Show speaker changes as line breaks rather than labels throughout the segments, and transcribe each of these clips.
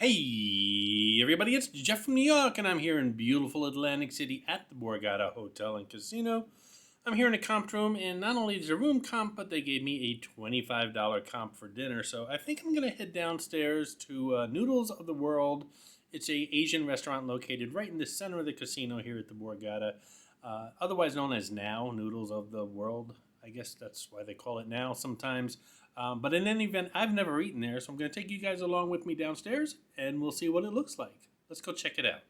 Hey, everybody, it's Jeff from New York, and I'm here in beautiful Atlantic City at the Borgata Hotel and Casino. I'm here in a comp room, and not only is a room comp, but they gave me a $25 comp for dinner. So I think I'm going to head downstairs to Noodles of the World. It's a Asian restaurant located right in the center of the casino here at the Borgata, otherwise known as Now, Noodles of the World. I guess that's why they call it Now sometimes. But in any event, I've never eaten there, so I'm going to take you guys along with me downstairs, and we'll see what it looks like. Let's go check it out.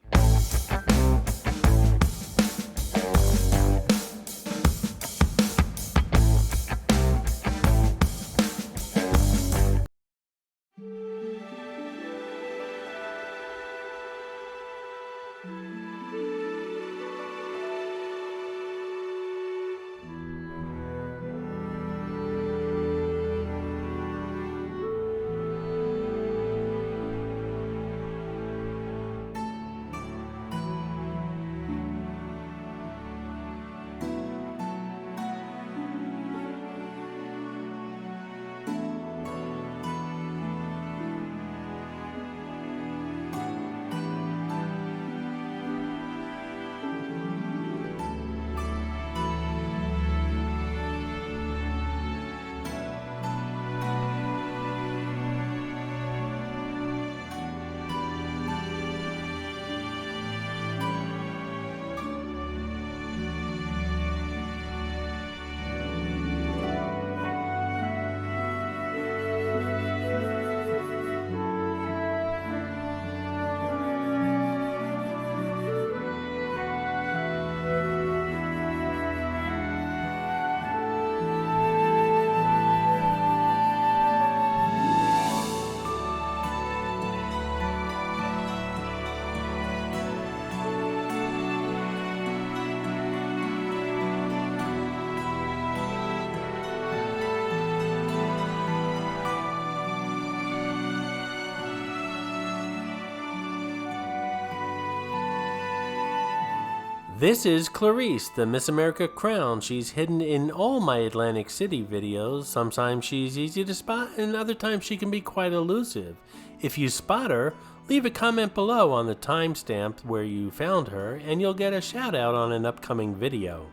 This is Clarice, the Miss America crown. She's hidden in all my Atlantic City videos. Sometimes she's easy to spot, and other times she can be quite elusive. If you spot her, leave a comment below on the timestamp where you found her, and you'll get a shout out on an upcoming video.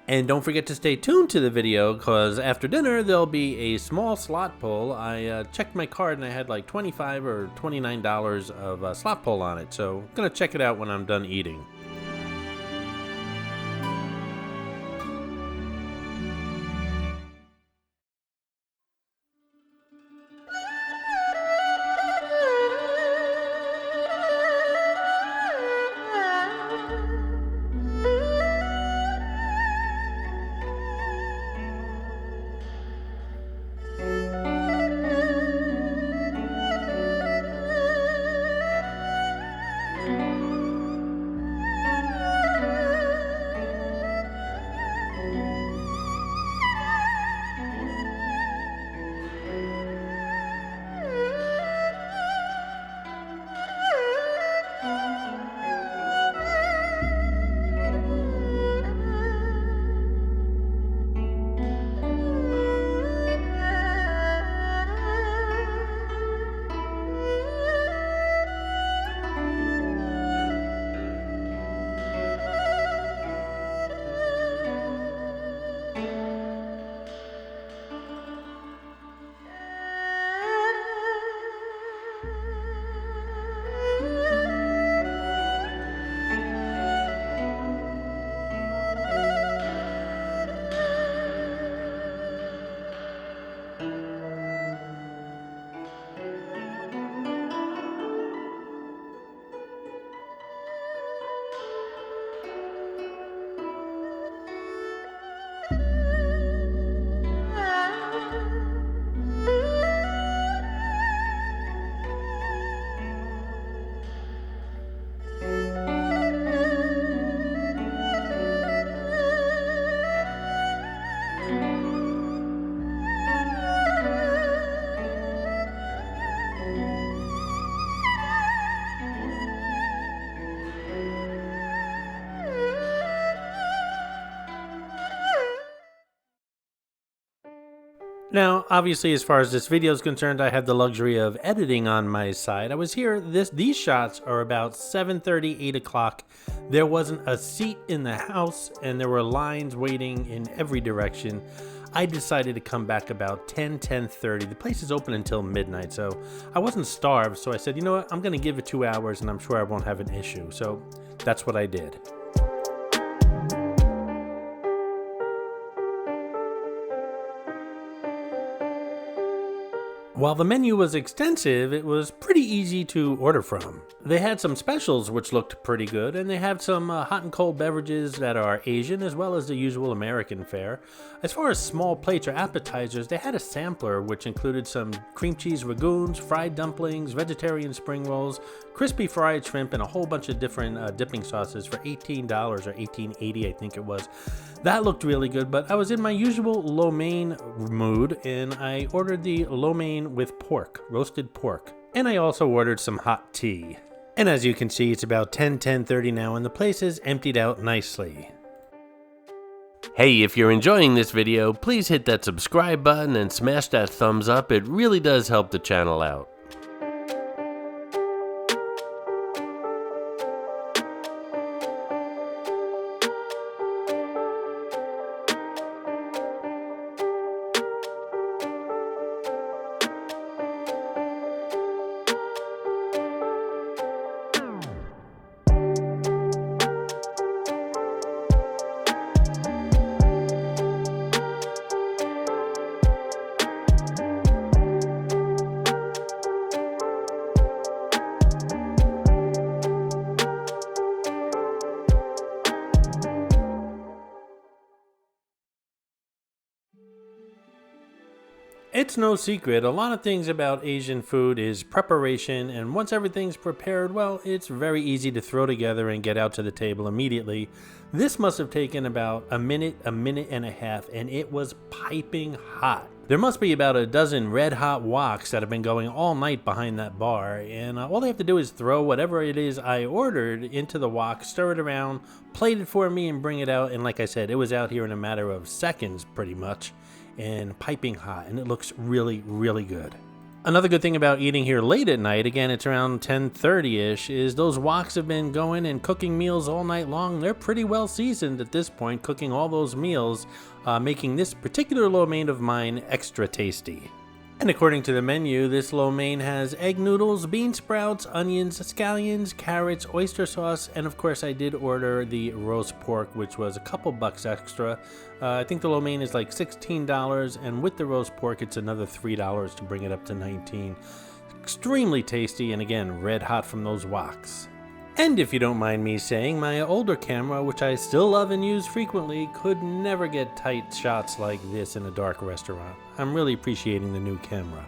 And don't forget to stay tuned to the video, because after dinner there'll be a small slot pull. I checked my card and I had like $25 or $29 of slot pull on it, so I'm gonna check it out when I'm done eating. Now, obviously, as far as this video is concerned, I have the luxury of editing on my side. I was here, these shots are about 7:30, 8 o'clock. There wasn't a seat in the house, and there were lines waiting in every direction. I decided to come back about 10, 10:30. The place is open until midnight, so I wasn't starved, so I said, you know what, I'm gonna give it 2 hours, and I'm sure I won't have an issue. So that's what I did. While the menu was extensive, it was pretty easy to order from. They had some specials which looked pretty good, and they have some hot and cold beverages that are Asian as well as the usual American fare. As far as small plates or appetizers, they had a sampler which included some cream cheese ragoons, fried dumplings, vegetarian spring rolls, crispy fried shrimp, and a whole bunch of different dipping sauces for $18 or $18.80 I think it was. That looked really good, but I was in my usual lo mein mood, and I ordered the lo mein with pork, roasted pork. And I also ordered some hot tea. And as you can see, it's about 10:30 now, and the place is emptied out nicely. Hey, if you're enjoying this video, please hit that subscribe button and smash that thumbs up. It really does help the channel out. It's no secret, a lot of things about Asian food is preparation, and once everything's prepared, well, it's very easy to throw together and get out to the table immediately. This must have taken about a minute and a half, and it was piping hot. There must be about a dozen red hot woks that have been going all night behind that bar, and all they have to do is throw whatever it is I ordered into the wok, stir it around, plate it for me, and bring it out. And like I said, it was out here in a matter of seconds pretty much, and piping hot, and it looks really, really good. Another good thing about eating here late at night, again it's around 10:30ish, is those woks have been going and cooking meals all night long. They're pretty well seasoned at this point, cooking all those meals, making this particular lo mein of mine extra tasty. And according to the menu, this lo mein has egg noodles, bean sprouts, onions, scallions, carrots, oyster sauce, and of course I did order the roast pork, which was a couple bucks extra. I think the lo mein is like $16, and with the roast pork it's another $3 to bring it up to $19. Extremely tasty, and again, red hot from those woks. And if you don't mind me saying, my older camera, which I still love and use frequently, could never get tight shots like this in a dark restaurant. I'm really appreciating the new camera.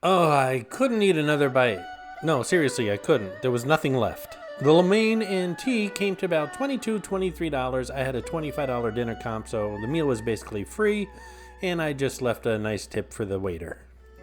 Oh, I couldn't eat another bite. No, seriously, I couldn't. There was nothing left. The lo mein and tea came to about $22, $23. I had a $25 dinner comp, so the meal was basically free, and I just left a nice tip for the waiter.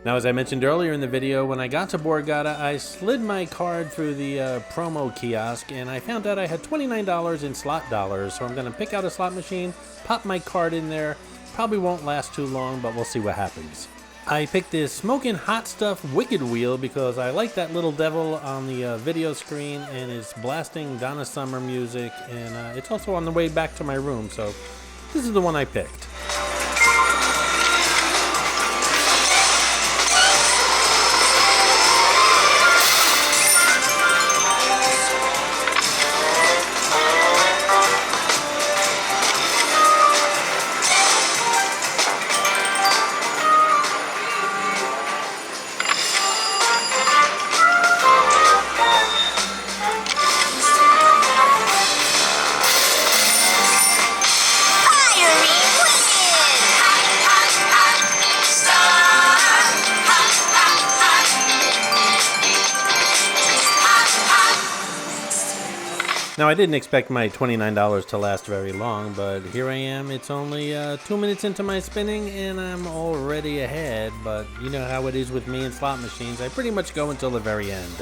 Now, as I mentioned earlier in the video, when I got to Borgata, I slid my card through the promo kiosk, and I found out I had $29 in slot dollars, so I'm going to pick out a slot machine, pop my card in there. Probably won't last too long, but we'll see what happens. I picked this Smokin' Hot Stuff Wicked Wheel because I like that little devil on the video screen, and it's blasting Donna Summer music, and it's also on the way back to my room, so this is the one I picked. Now, I didn't expect my $29 to last very long, but here I am. It's only 2 minutes into my spinning, and I'm already ahead. But you know how it is with me and slot machines. I pretty much go until the very end.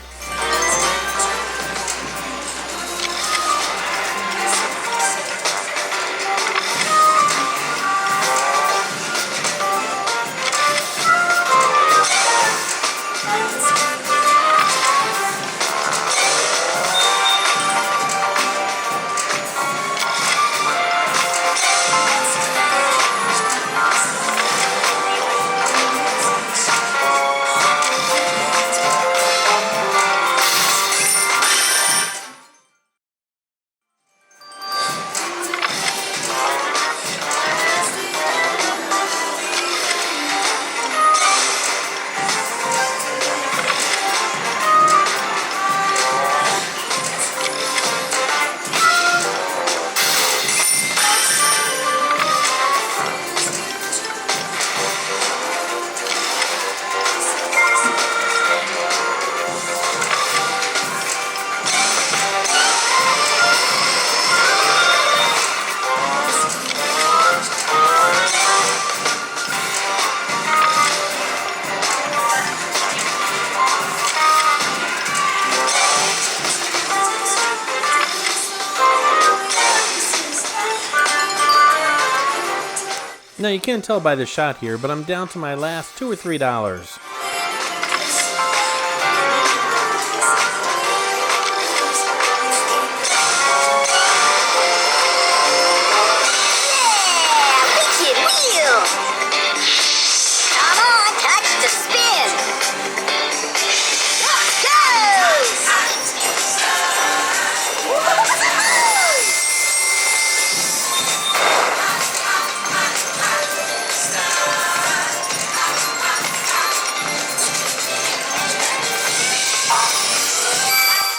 Now, you can't tell by the shot here, but I'm down to my last $2 or $3.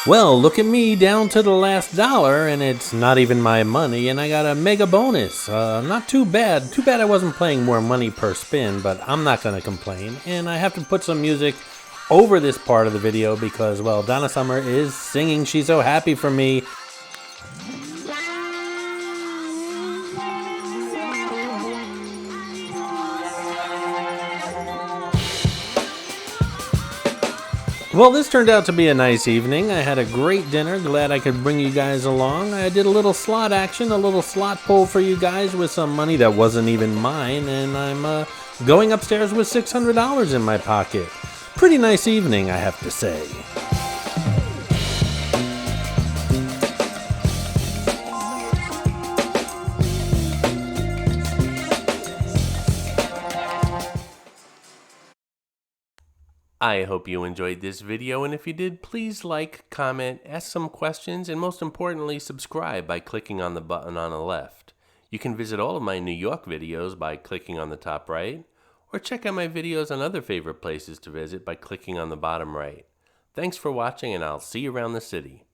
Well, look at me down to the last dollar, and it's not even my money, and I got a mega bonus. Not too bad. Too bad I wasn't playing more money per spin, but I'm not going to complain. And I have to put some music over this part of the video because, well, Donna Summer is singing She's So Happy for Me. Well, this turned out to be a nice evening. I had a great dinner. Glad I could bring you guys along. I did a little slot action, a little slot pull for you guys with some money that wasn't even mine, and I'm going upstairs with $600 in my pocket. Pretty nice evening, I have to say. I hope you enjoyed this video, and if you did, please like, comment, ask some questions, and most importantly, subscribe by clicking on the button on the left. You can visit all of my New York videos by clicking on the top right, or check out my videos on other favorite places to visit by clicking on the bottom right. Thanks for watching, and I'll see you around the city.